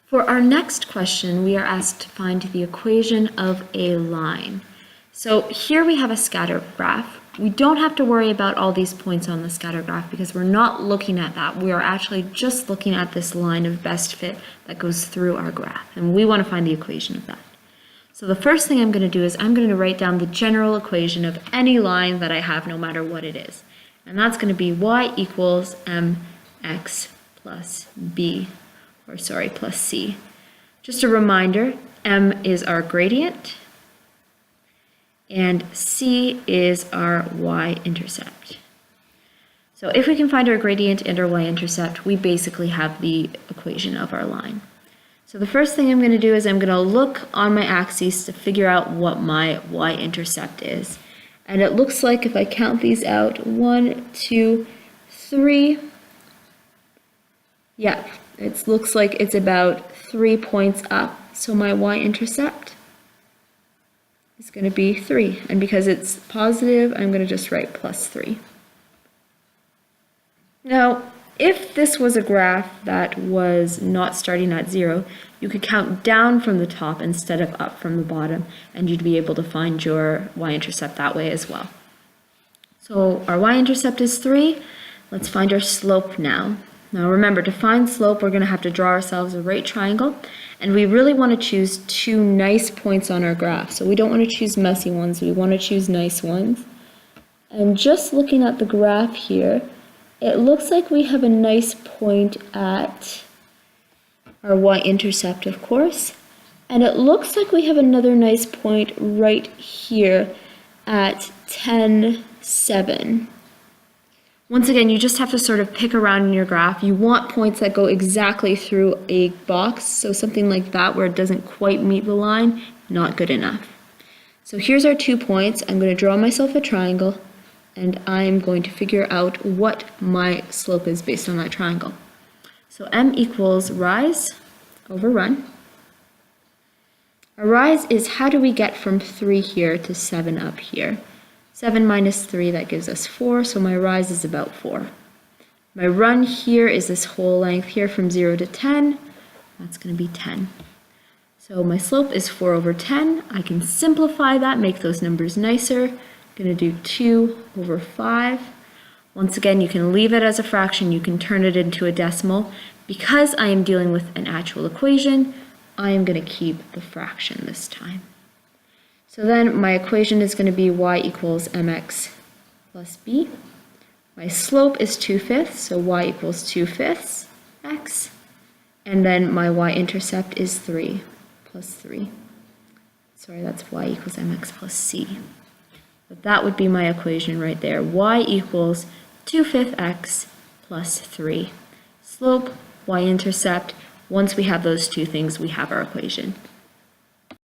For our next question, we are asked to find the equation of a line. So here we have a scatter graph. We don't have to worry about all these points on the scatter graph because we're not looking at that. We are actually just looking at this line of best fit that goes through our graph, and we want to find the equation of that. So the first thing I'm going to do is I'm going to write down the general equation of any line that I have, no matter what it is. And that's going to be y equals mx plus b. Plus c. Just a reminder, m is our gradient, and c is our y-intercept. So if we can find our gradient and our y-intercept, we basically have the equation of our line. So the first thing I'm going to do is I'm going to look on my axes to figure out what my y-intercept is. And it looks like if I count these out, 1, 2, 3, yeah. It looks like it's about 3 points up. So my y-intercept is going to be 3. And because it's positive, I'm going to just write plus 3. Now, if this was a graph that was not starting at 0, you could count down from the top instead of up from the bottom, and you'd be able to find your y-intercept that way as well. So our y-intercept is 3. Let's find our slope now. Now remember, to find slope, we're going to have to draw ourselves a right triangle, and we really want to choose 2 nice points on our graph. So we don't want to choose messy ones, we want to choose nice ones. And just looking at the graph here, it looks like we have a nice point at our y-intercept, of course, and it looks like we have another nice point right here at 10, 7. Once again, you just have to sort of pick around in your graph. You want points that go exactly through a box, so something like that where it doesn't quite meet the line, not good enough. So here's our 2 points. I'm going to draw myself a triangle, and I'm going to figure out what my slope is based on that triangle. So m equals rise over run. A rise is how do we get from 3 here to 7 up here? 7 minus 3, that gives us 4, so my rise is about 4. My run here is this whole length here from 0 to 10. That's going to be 10. So my slope is 4 over 10. I can simplify that, make those numbers nicer. I'm going to do 2 over 5. Once again, you can leave it as a fraction. You can turn it into a decimal. Because I am dealing with an actual equation, I am going to keep the fraction this time. So then my equation is going to be y equals mx plus b. My slope is 2/5, so y equals 2/5 x. And then my y-intercept is 3 plus 3. Sorry, that's y equals mx plus c. But that would be my equation right there. Y equals 2/5 x plus 3. Slope, y-intercept. Once we have those 2 things, we have our equation.